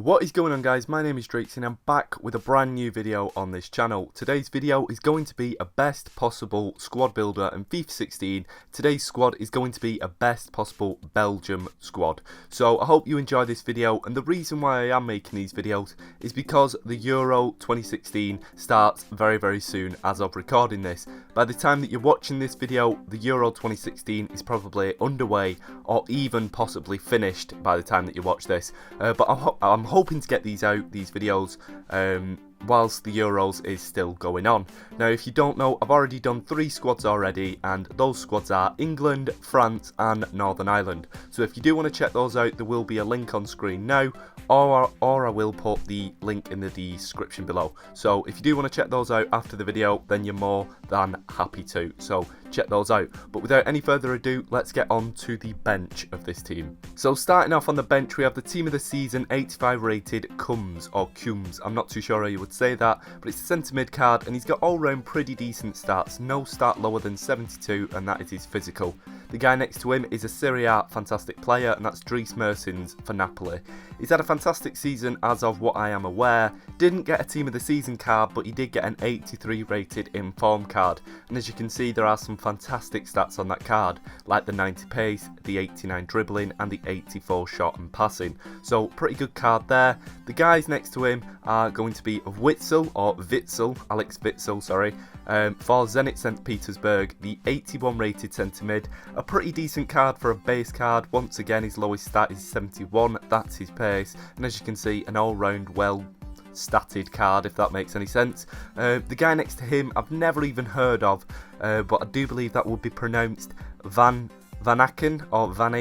What is going on, guys? My name is Drake and I'm back with a brand new video on this channel. Today's video is going to be a best possible squad builder in FIFA 16. Today's squad is going to be a best possible Belgium squad. So I hope you enjoy this video, and the reason why I am making these videos is because the Euro 2016 starts very soon as of recording this. By the time that you're watching this video, the Euro 2016 is probably underway or even possibly finished by the time that you watch this. But I'm hoping to get these videos whilst the Euros is still going on. Now, if you don't know, I've already done 3 squads already, and those squads are England, France and Northern Ireland. So if you do want to check those out, there will be a link on screen now, or I will put the link in the description below. So if you do want to check those out after the video, then you're more than happy to. So check those out. But without any further ado, let's get on to the bench of this team. So starting off on the bench, we have the team of the season 85 rated Cums, or Cums. I'm not too sure how you would say that, but it's a centre mid card, and he's got all round pretty decent stats. No stat lower than 72, and that is his physical. The guy next to him is a Serie A fantastic player, and that's Dries Mertens for Napoli. He's had a fantastic season as of what I am aware. Didn't get a team of the season card, but he did get an 83 rated inform card, and as you can see, there are some fantastic stats on that card, like the 90 pace, the 89 dribbling and the 84 shot and passing. So pretty good card there. The guys next to him are going to be Witzel, or Witzel, Alex Witzel, sorry, for Zenit St. Petersburg, the 81 rated centre mid. A pretty decent card for a base card. Once again, his lowest stat is 71, that's his pace, and as you can see, an all-round well statted card, if that makes any sense. The guy next to him I've never even heard of, but I do believe that would be pronounced Van Aken, or Van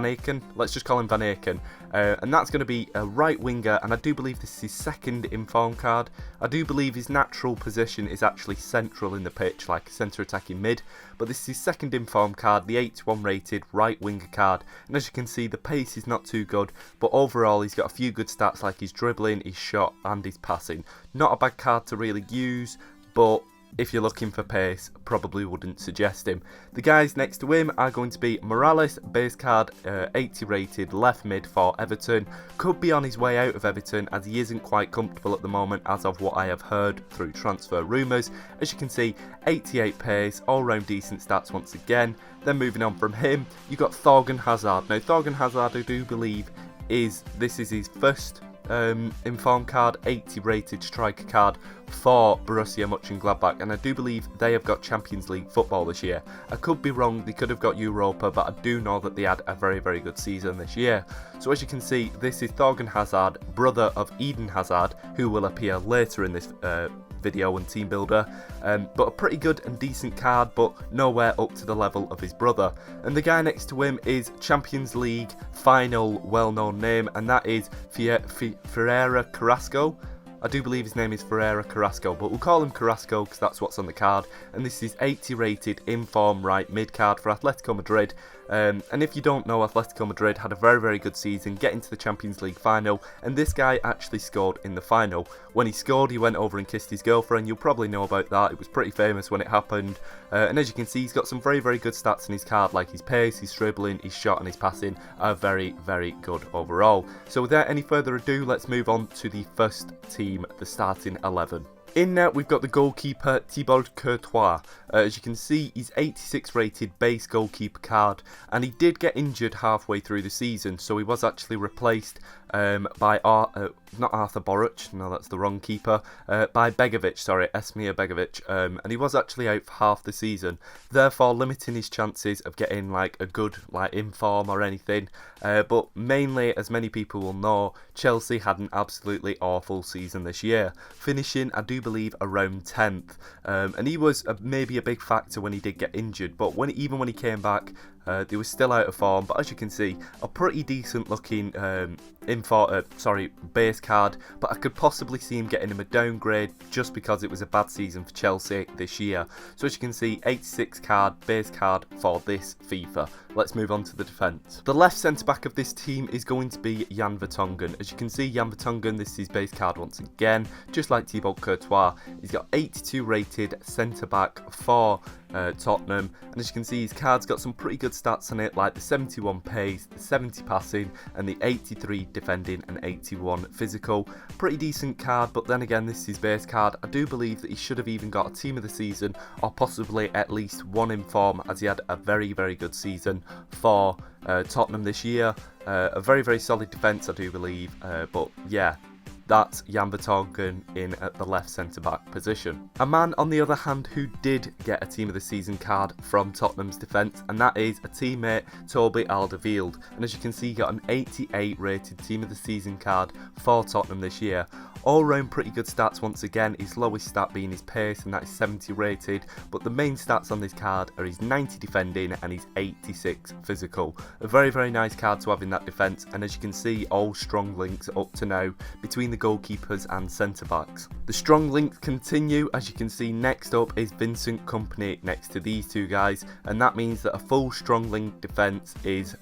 Aken, let's just call him Van Aken, and that's going to be a right winger, and I do believe this is his second inform card. I do believe his natural position is actually central in the pitch, like centre attacking mid, but this is his second inform card, the 81 rated right winger card, and as you can see, the pace is not too good, but overall he's got a few good stats like his dribbling, his shot and his passing. Not a bad card to really use, but if you're looking for pace, probably wouldn't suggest him. The guys next to him are going to be Morales, base card, 80 rated left mid for Everton. Could be on his way out of Everton as he isn't quite comfortable at the moment as of what I have heard through transfer rumours. As you can see, 88 pace, all round decent stats once again. Then moving on from him, you've got Thorgan Hazard. Now Thorgan Hazard, I do believe this is his first inform card, 80 rated striker card for Borussia Mönchengladbach, and I do believe they have got Champions League football this year. I could be wrong, they could have got Europa, but I do know that they had a very good season this year. So as you can see, this is Thorgan Hazard, brother of Eden Hazard, who will appear later in this video and team builder, but a pretty good and decent card, but nowhere up to the level of his brother. And the guy next to him is Champions League final well-known name, and that is Ferreira Carrasco. I do believe his name is Ferreira Carrasco, but we'll call him Carrasco because that's what's on the card. And this is 80 rated inform right mid card for Atletico Madrid. And if you don't know, Atletico Madrid had a very good season, getting to the Champions League final, and this guy actually scored in the final. When he scored, he went over and kissed his girlfriend. You'll probably know about that. It was pretty famous when it happened. And as you can see, he's got some very good stats in his card, like his pace, his dribbling, his shot and his passing are very good overall. So without any further ado, let's move on to the first team, the starting 11. In net, we've got the goalkeeper Thibaut Courtois. As you can see, he's 86 rated base goalkeeper card, and he did get injured halfway through the season, so he was actually replaced by not Arthur Boruc, no, that's the wrong keeper, by Begovic, sorry, Esmir Begovic, and he was actually out for half the season, therefore limiting his chances of getting like a good inform or anything. But mainly, as many people will know, Chelsea had an absolutely awful season this year, finishing, I do believe, around 10th, and he was maybe a big factor when he did get injured, but even when he came back, they were still out of form. But as you can see, a pretty decent looking base card, but I could possibly see him getting him a downgrade just because it was a bad season for Chelsea this year. So as you can see, 86 card, base card for this FIFA. Let's move on to the defence. The left centre back of this team is going to be Jan Vertonghen. As you can see, Jan Vertonghen, this is his base card once again, just like Thibaut Courtois. Courtois. He's got 82 rated centre back for Tottenham, and as you can see, his card's got some pretty good stats on it, like the 71 pace, the 70 passing, and the 83 defending and 81 physical. Pretty decent card, but then again, this is his base card. I do believe that he should have even got a team of the season, or possibly at least one in form, as he had a very good season for Tottenham this year. A very solid defence, I do believe, but yeah, that's Jan Vertonghen in at the left centre-back position. A man, on the other hand, who did get a Team of the Season card from Tottenham's defence, and that is a teammate, Toby Alderweireld. And as you can see, he got an 88 rated Team of the Season card for Tottenham this year. All round pretty good stats once again, his lowest stat being his pace, and that is 70 rated, but the main stats on this card are his 90 defending and his 86 physical. A very nice card to have in that defence, and as you can see, all strong links up to now between the goalkeepers and centre backs. The strong links continue. As you can see, next up is Vincent Kompany next to these two guys, and that means that a full strong link defence is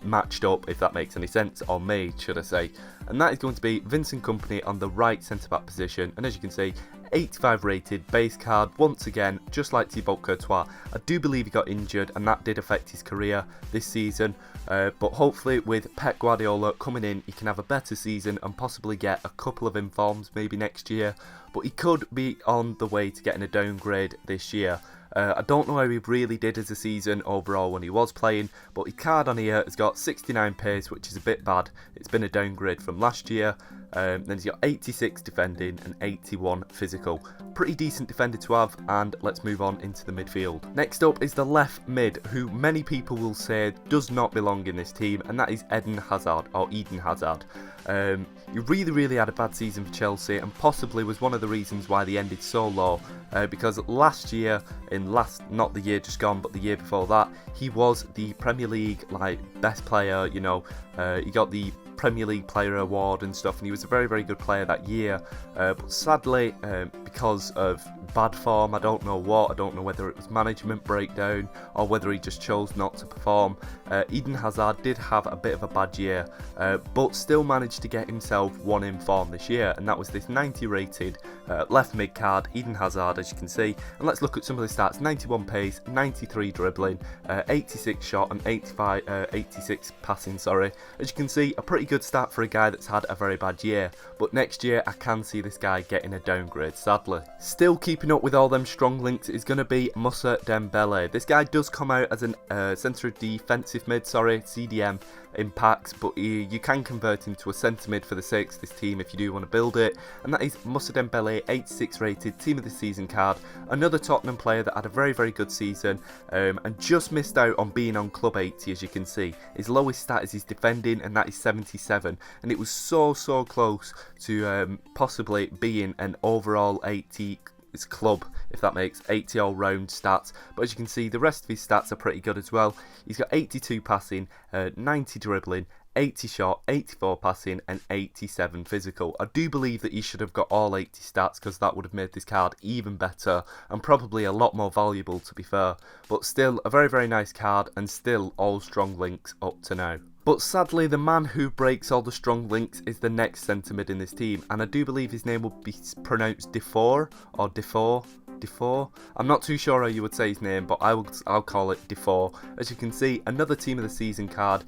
matched up, if that makes any sense, or made, should I say. And that is going to be Vincent Kompany on the right centre back position, and as you can see, 85 rated base card once again, just like Thibaut Courtois. I do believe he got injured, and that did affect his career this season, but hopefully with Pep Guardiola coming in, he can have a better season and possibly get a couple of informs maybe next year, but he could be on the way to getting a downgrade this year. I don't know how he really did as a season overall when he was playing, but his card on here has got 69 pace, which is a bit bad. It's been a downgrade from last year. Then he's got 86 defending and 81 physical. Pretty decent defender to have, and let's move on into the midfield. Next up is the left mid, who many people will say does not belong in this team, and that is Eden Hazard. He really had a bad season for Chelsea, and possibly was one of the reasons why they ended so low, because last year, not the year just gone, but the year before that, he was the Premier League best player, you know. He got the Premier League Player Award and stuff, and he was a very good player that year, but sadly, because of bad form, I don't know whether it was management breakdown or whether he just chose not to perform. Eden Hazard did have a bit of a bad year, but still managed to get himself one in form this year, and that was this 90 rated left mid card, Eden Hazard, as you can see. And let's look at some of the stats: 91 pace, 93 dribbling, 86 shot, and 86 passing, sorry. As you can see, a pretty good stat for a guy that's had a very bad year, but next year I can see this guy getting a downgrade, sadly. Still keeping up with all them strong links is going to be Moussa Dembele. This guy does come out as a centre defensive mid, CDM in packs, but you can convert him to a centre mid for the sake of this team if you do want to build it, and that is Moussa Dembele, 86 rated Team of the Season card. Another Tottenham player that had a very good season, and just missed out on being on Club 80, as you can see. His lowest stat is his defending, and that is 77, and it was so close to possibly being an overall 80 club, if that makes 80 all round stats. But as you can see, the rest of his stats are pretty good as well. He's got 82 passing, 90 dribbling, 80 shot, 84 passing, and 87 physical. I do believe that he should have got all 80 stats, because that would have made this card even better and probably a lot more valuable, to be fair. But still, a very nice card, and still all strong links up to now. But sadly, the man who breaks all the strong links is the next centre mid in this team, and I do believe his name will be pronounced Defour or Defour. I'm not too sure how you would say his name, but I'll call it Defour. As you can see, another Team of the Season card.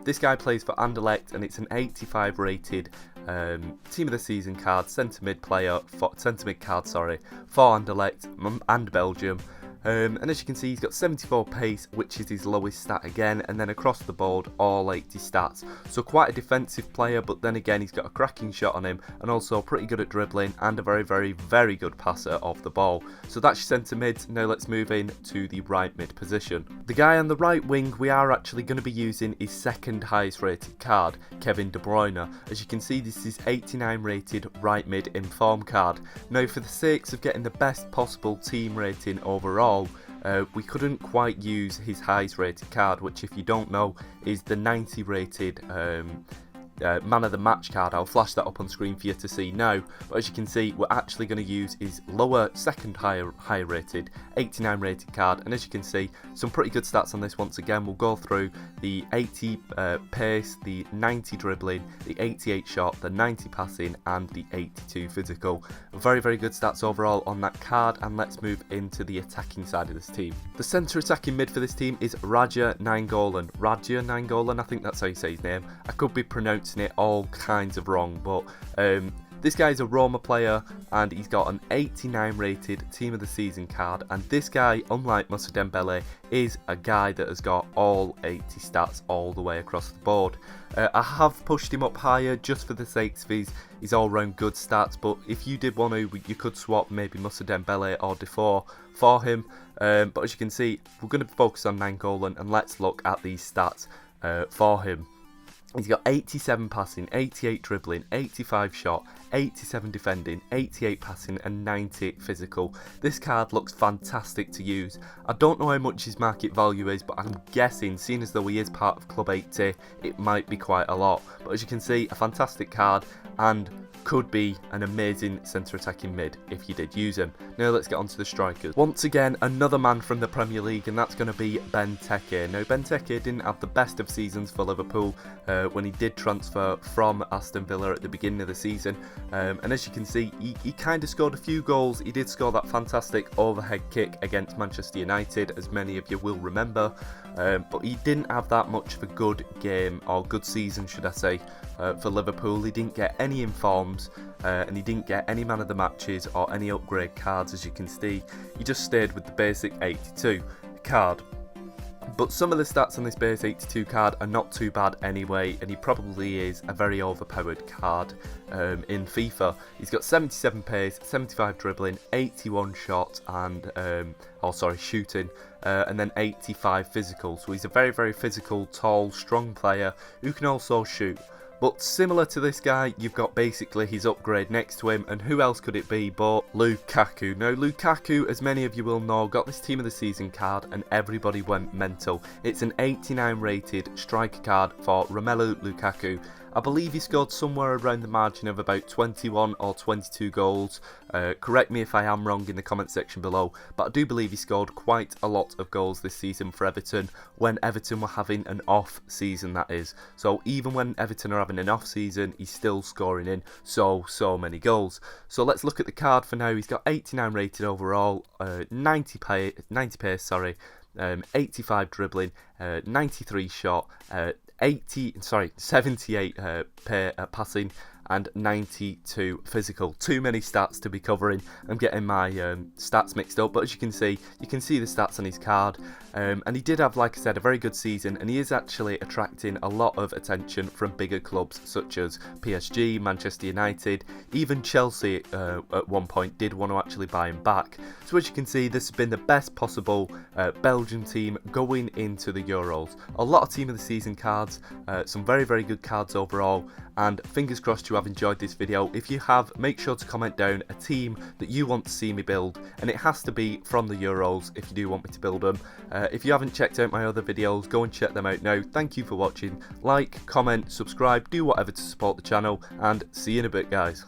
This guy plays for Anderlecht, and it's an 85 rated Team of the Season card, centre mid card, for Anderlecht and Belgium. And as you can see, he's got 74 pace, which is his lowest stat again, and then across the board, all 80 stats. So quite a defensive player, but then again, he's got a cracking shot on him, and also pretty good at dribbling, and a very good passer of the ball. So that's your centre mid. Now let's move in to the right mid position. The guy on the right wing, we are actually going to be using his second highest rated card, Kevin De Bruyne. As you can see, this is 89 rated right mid inform card. Now, for the sakes of getting the best possible team rating overall, we couldn't quite use his highest rated card, which, if you don't know, is the 90 rated man of the match card. I'll flash that up on screen for you to see now, but as you can see, we're actually going to use his lower, second higher rated, 89 rated card, and as you can see, some pretty good stats on this. Once again, we'll go through the 80 pace, the 90 dribbling, the 88 shot, the 90 passing, and the 82 physical. Very, very good stats overall on that card, and let's move into the attacking side of this team. The centre attacking mid for this team is Raja Nainggolan. Raja Nainggolan, I think that's how you say his name. I could be pronouncing it all kinds of wrong, but this guy is a Roma player, and he's got an 89 rated Team of the Season card, and this guy, unlike Moussa Dembele, is a guy that has got all 80 stats all the way across the board. I have pushed him up higher just for the sake of his all-round good stats, but if you did want to, you could swap maybe Moussa Dembele or Defoe for him, but as you can see, we're going to focus on Nainggolan, and let's look at these stats for him. He's got 87 passing, 88 dribbling, 85 shot, 87 defending, 88 passing and 90 physical. This card looks fantastic to use. I don't know how much his market value is, but I'm guessing, seeing as though he is part of Club 80, it might be quite a lot. But as you can see, a fantastic card, and could be an amazing centre attacking mid if you did use him. Now let's get on to the strikers. Once again, another man from the Premier League, and that's going to be Benteke. Now Benteke didn't have the best of seasons for Liverpool when he did transfer from Aston Villa at the beginning of the season, and as you can see, he kind of scored a few goals. He did score that fantastic overhead kick against Manchester United, as many of you will remember, but he didn't have that much of a good game, or good season should I say, for Liverpool. He didn't get any informs, and he didn't get any man of the matches or any upgrade cards. As you can see, he just stayed with the basic 82 card. But some of the stats on this base 82 card are not too bad anyway, and he probably is a very overpowered card in FIFA. He's got 77 pace, 75 dribbling, 81 shot and shooting, and then 85 physical. So he's a very, very physical, tall, strong player who can also shoot. But similar to this guy, you've got basically his upgrade next to him, and who else could it be but Lukaku. Now Lukaku, as many of you will know, got this Team of the Season card and everybody went mental. It's an 89 rated striker card for Romelu Lukaku. I believe he scored somewhere around the margin of about 21 or 22 goals. Correct me if I am wrong in the comment section below, but I do believe he scored quite a lot of goals this season for Everton, when Everton were having an off season, that is. So even when Everton are having an off season, he's still scoring in so many goals. So let's look at the card for now. He's got 89 rated overall, 90 pace, 85 dribbling, 93 shot, 78 passing and 92 physical. Too many stats to be covering. I'm getting my stats mixed up, but as you can see the stats on his card, and he did have, like I said, a very good season, and he is actually attracting a lot of attention from bigger clubs such as PSG, Manchester United, even Chelsea at one point did want to actually buy him back. So as you can see, this has been the best possible Belgium team going into the Euros. A lot of Team of the Season cards, some very, very good cards overall, and fingers crossed you have enjoyed this video. If you have, make sure to comment down a team that you want to see me build, and it has to be from the Euros if you do want me to build them. If you haven't checked out my other videos, go and check them out now. Thank you for watching. Like, comment, subscribe, do whatever to support the channel, and see you in a bit, guys.